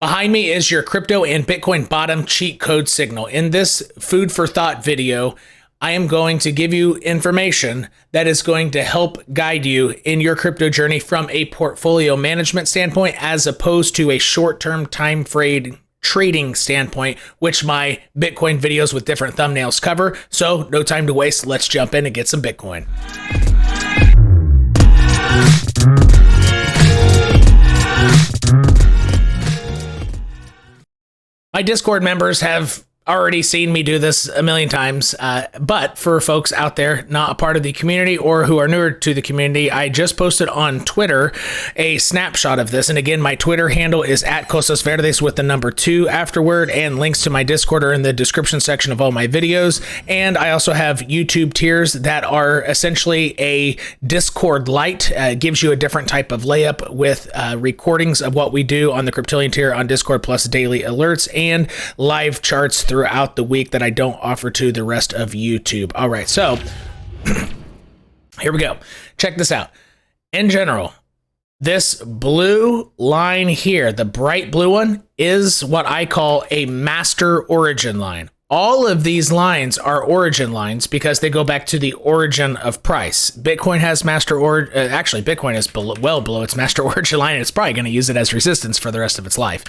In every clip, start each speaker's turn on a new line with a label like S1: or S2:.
S1: Behind me is your crypto and Bitcoin bottom cheat code signal. In this food for thought video, I am going to give you information that is going to help guide you in your crypto journey from a portfolio management standpoint, as opposed to a short-term time frame trading standpoint, which my Bitcoin videos with different thumbnails cover. So no time to waste. Let's jump in and get some Bitcoin. My Discord members have already seen me do this a million times, but for folks out there not a part of the community or who are newer to the community, I just posted on Twitter a snapshot of this. And again, my Twitter handle is at Cosasverdes with the number 2 afterward, and links to my Discord are in the description section of all my videos. And I also have YouTube tiers that are essentially a Discord Lite. Gives you a different type of layup with recordings of what we do on the Cryptillion tier on Discord, plus daily alerts and live charts throughout the week that I don't offer to the rest of YouTube. All right, so here we go. Check this out. In general, this blue line here, the bright blue one, is what I call a master origin line. All of these lines are origin lines because they go back to the origin of price. Bitcoin has actually Bitcoin is well below its master origin line, and it's probably going to use it as resistance for the rest of its life,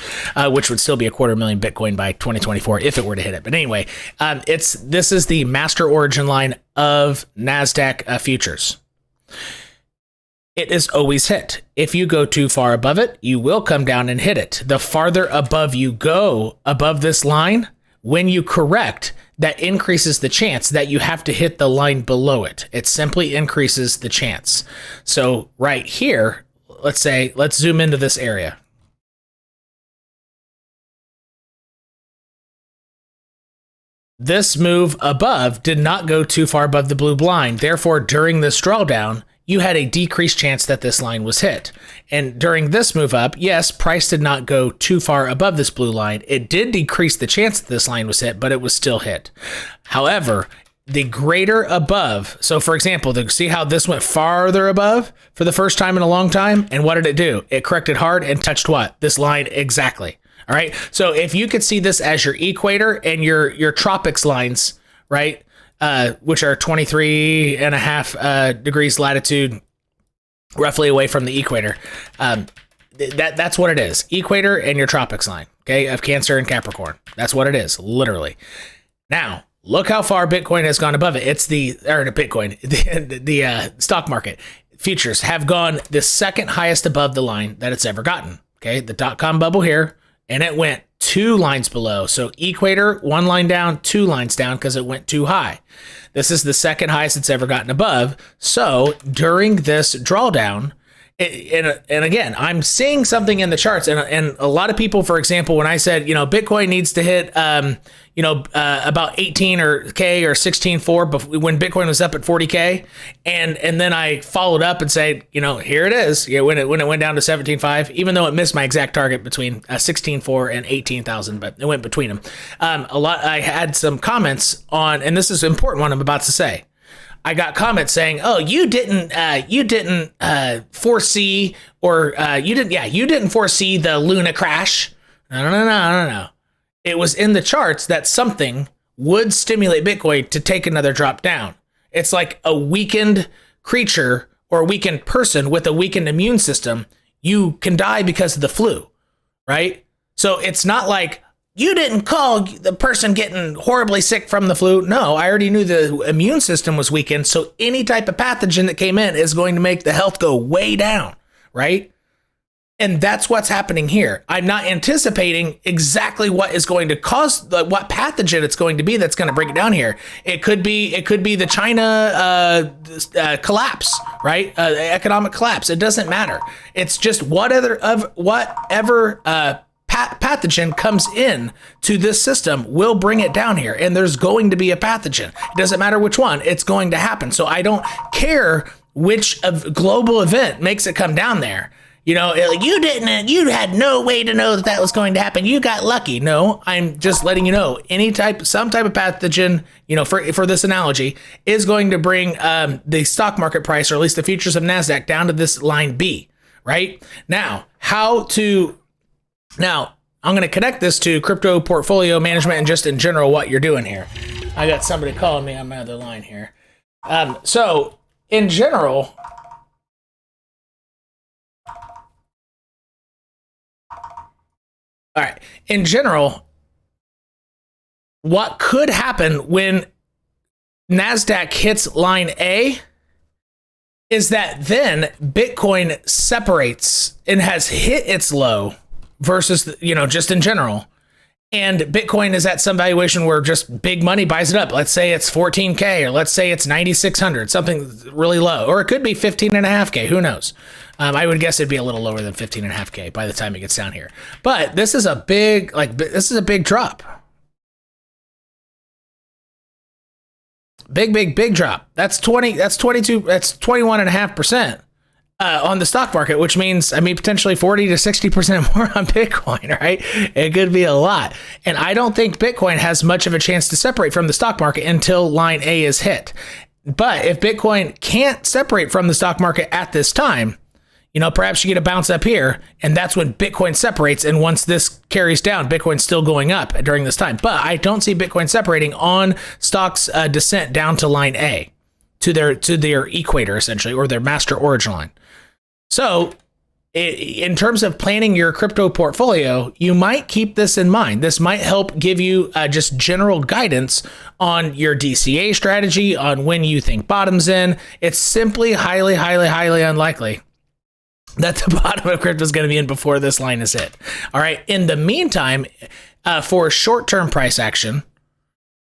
S1: which would still be 250,000 Bitcoin by 2024 if it were to hit it. But anyway, this is the master origin line of NASDAQ futures. It is always hit. If you go too far above it, you will come down and hit it. The farther above you go above this line, when you correct, that increases the chance that you have to hit the line below it. It simply increases the chance. So right here, let's zoom into this area. This move above did not go too far above the blue line. Therefore, during this drawdown, you had a decreased chance that this line was hit. And during this move up, yes, price did not go too far above this blue line. It did decrease the chance that this line was hit, but it was still hit. However, the greater above, so for example, see how this went farther above for the first time in a long time? And what did it do? It corrected hard and touched what? This line exactly. All right. So if you could see this as your equator and your tropics lines, right? Which are 23.5 degrees latitude, roughly away from the equator. That's what it is. Equator and your tropics line, okay, of Cancer and Capricorn. That's what it is, literally. Now, look how far Bitcoin has gone above it. It's the stock market futures have gone the second highest above the line that it's ever gotten. Okay, the .com bubble here, and it went 2 lines below. So equator, 1 line down, 2 lines down because it went too high. This is the second highest it's ever gotten above. So during this drawdown, and again, I'm seeing something in the charts, and a lot of people, for example, when I said, Bitcoin needs to hit, about 18 or K or 16.4 when Bitcoin was up at 40K, and then I followed up and said, here it is. When it went down to 17.5, even though it missed my exact target between 16.4 and 18,000, but it went between them. I had some comments on, and this is important what I'm about to say. I got comments saying, "Oh, you didn't foresee, or you didn't foresee the Luna crash." No. It was in the charts that something would stimulate Bitcoin to take another drop down. It's like a weakened creature or a weakened person with a weakened immune system. You can die because of the flu, right? So it's not like, you didn't call the person getting horribly sick from the flu. No, I already knew the immune system was weakened. So any type of pathogen that came in is going to make the health go way down, right? And that's what's happening here. I'm not anticipating exactly what is going to cause what pathogen it's going to be that's going to bring it down here. It could be the China collapse, right? Economic collapse. It doesn't matter. It's just whatever pathogen comes in to this system will bring it down here, and there's going to be a pathogen. It doesn't matter which one, it's going to happen. So I don't care which global event makes it come down there. You had no way to know that was going to happen. You got lucky. No, I'm just letting you know, some type of pathogen, for this analogy, is going to bring the stock market price, or at least the futures of NASDAQ, down to this line B, right? Now, I'm going to connect this to crypto portfolio management and just in general what you're doing here. I got somebody calling me on my other line here. So in general, all right, in general, what could happen when NASDAQ hits line A is that then Bitcoin separates and has hit its low versus, just in general. And Bitcoin is at some valuation where just big money buys it up. Let's say it's 14K, or let's say it's 9,600, something really low, or it could be 15.5K. Who knows? I would guess it'd be a little lower than 15.5K by the time it gets down here. But this is a big, big drop. Big drop. That's 21.5%. On the stock market, which means, potentially 40 to 60% more on Bitcoin, right? It could be a lot. And I don't think Bitcoin has much of a chance to separate from the stock market until line A is hit. But if Bitcoin can't separate from the stock market at this time, perhaps you get a bounce up here, and that's when Bitcoin separates. And once this carries down, Bitcoin's still going up during this time. But I don't see Bitcoin separating on stock's descent down to line A, to their equator, essentially, or their master origin line. So in terms of planning your crypto portfolio, you might keep this in mind. This might help give you just general guidance on your DCA strategy, on when you think bottom's in. It's simply highly, highly, highly unlikely that the bottom of crypto is going to be in before this line is hit. All right. In the meantime, for short-term price action,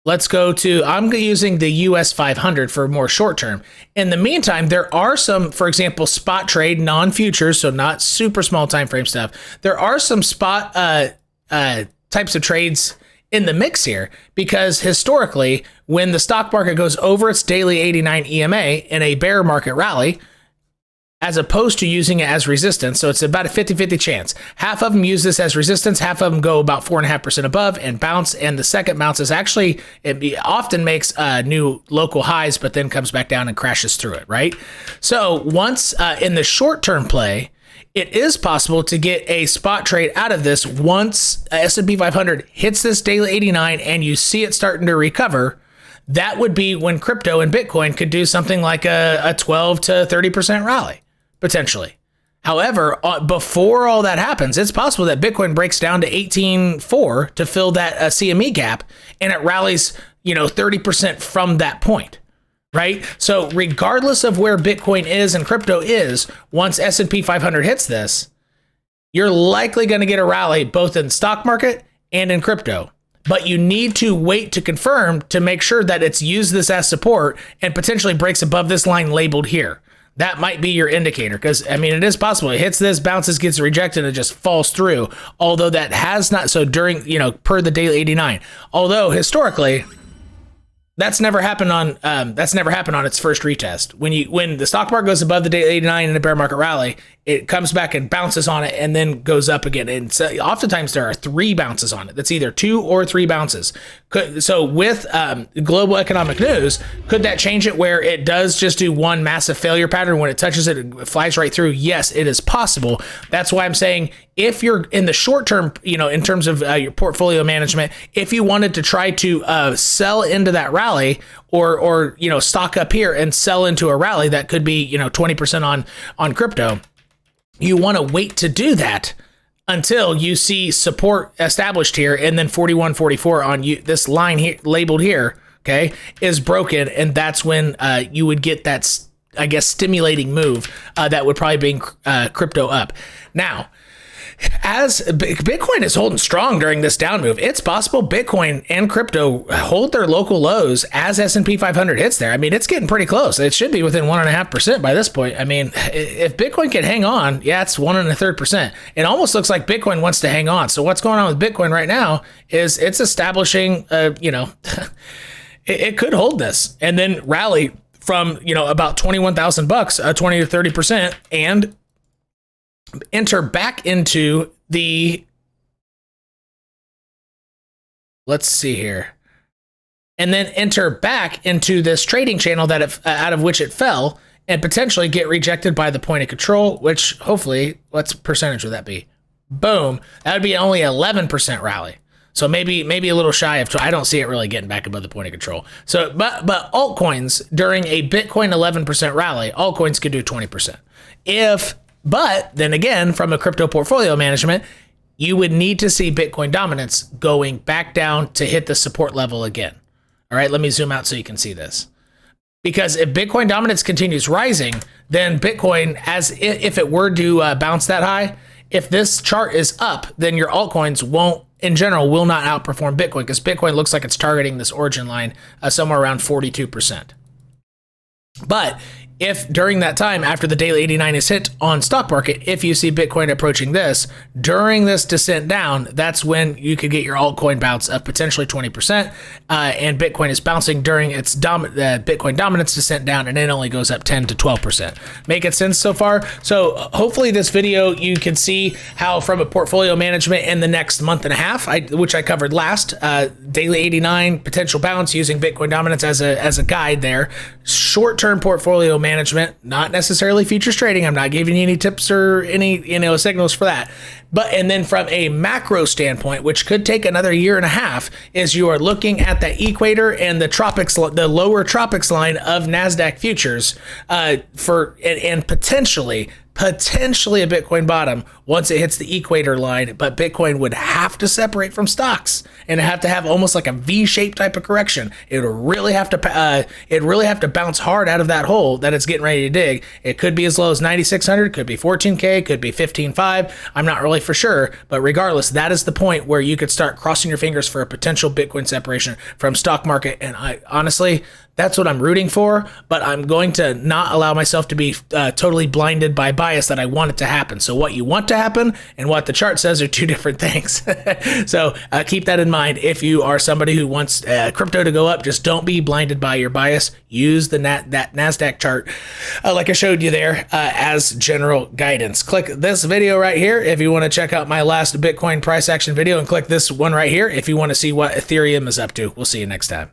S1: let's go to, I'm using the US 500 for more short-term. In the meantime, there are some, for example, spot trade, non-futures, so not super small time frame stuff. There are some spot types of trades in the mix here, because historically, when the stock market goes over its daily 89 EMA in a bear market rally, as opposed to using it as resistance. So it's about a 50-50 chance. Half of them use this as resistance, half of them go about 4.5% above and bounce. And the second bounce is actually, often makes new local highs, but then comes back down and crashes through it, right? So once in the short-term play, it is possible to get a spot trade out of this once S&P 500 hits this daily 89 and you see it starting to recover. That would be when crypto and Bitcoin could do something like a 12 to 30% rally. Potentially. However, before all that happens, it's possible that Bitcoin breaks down to 18.4 to fill that CME gap, and it rallies, 30% from that point, right? So regardless of where Bitcoin is and crypto is, once S&P 500 hits this, you're likely going to get a rally both in stock market and in crypto. But you need to wait to confirm to make sure that it's used this as support and potentially breaks above this line labeled here. That might be your indicator, because it is possible it hits this, bounces, gets rejected, and just falls through. Although that has not, so during, per the daily 89. Although historically, that's never happened on its first retest. When the stock market goes above the daily 89 in a bear market rally, it comes back and bounces on it and then goes up again. And so oftentimes there are 3 bounces on it. That's either 2 or 3 bounces. So with global economic news, could that change it where it does just do one massive failure pattern? When it touches it, it flies right through? Yes, it is possible. That's why I'm saying if you're in the short term, in terms of your portfolio management, if you wanted to try to sell into that rally or stock up here and sell into a rally that could be 20% on crypto, you want to wait to do that until you see support established here, and then 41.44 on this line here labeled here, okay, is broken, and that's when you would get that, I guess, stimulating move that would probably bring crypto up. Now, as Bitcoin is holding strong during this down move, it's possible Bitcoin and crypto hold their local lows as S&P 500 hits there. It's getting pretty close. It should be within 1.5% by this point. If Bitcoin can hang on, yeah, it's 1.33%. It almost looks like Bitcoin wants to hang on. So what's going on with Bitcoin right now is it's establishing, it could hold this and then rally from, about $21,000, 20 to 30%, and enter back into the, let's see here, and then enter back into this trading channel that out of which it fell, and potentially get rejected by the point of control, which hopefully, what percentage would that be? boom, that would be only 11% rally. So maybe a little shy of, I don't see it really getting back above the point of control. So, but altcoins during a Bitcoin 11% rally, altcoins could do 20%. But then again, from a crypto portfolio management, you would need to see Bitcoin dominance going back down to hit the support level again. All right, let me zoom out so you can see this. Because if Bitcoin dominance continues rising, then Bitcoin, as if it were to bounce that high, if this chart is up, then your altcoins in general, will not outperform Bitcoin, because Bitcoin looks like it's targeting this origin line somewhere around 42%. But if during that time, after the daily 89 is hit on stock market, if you see Bitcoin approaching this, during this descent down, that's when you could get your altcoin bounce of potentially 20%. And Bitcoin is bouncing during its Bitcoin dominance descent down, and it only goes up 10 to 12%. Making sense so far? So hopefully this video, you can see how from a portfolio management in the next month and a half, which I covered last, daily 89, potential bounce using Bitcoin dominance as a guide there. Short-term portfolio management, not necessarily futures trading. I'm not giving you any tips or any signals for that. And then from a macro standpoint, which could take another year and a half, is you are looking at the equator and the tropics, the lower tropics line of NASDAQ futures and potentially a Bitcoin bottom once it hits the equator line, but Bitcoin would have to separate from stocks and have to have almost like a V-shaped type of correction. It would really have to bounce hard out of that hole that it's getting ready to dig. It could be as low as 9,600, could be 14K, could be 15.5. I'm not really for sure, but regardless, that is the point where you could start crossing your fingers for a potential Bitcoin separation from stock market. And I honestly, that's what I'm rooting for, but I'm going to not allow myself to be totally blinded by bias that I want it to happen. So what you want to happen and what the chart says are two different things. So keep that in mind. If you are somebody who wants crypto to go up, just don't be blinded by your bias. Use that NASDAQ chart like I showed you there as general guidance. Click this video right here if you want to check out my last Bitcoin price action video, and click this one right here if you want to see what Ethereum is up to. We'll see you next time.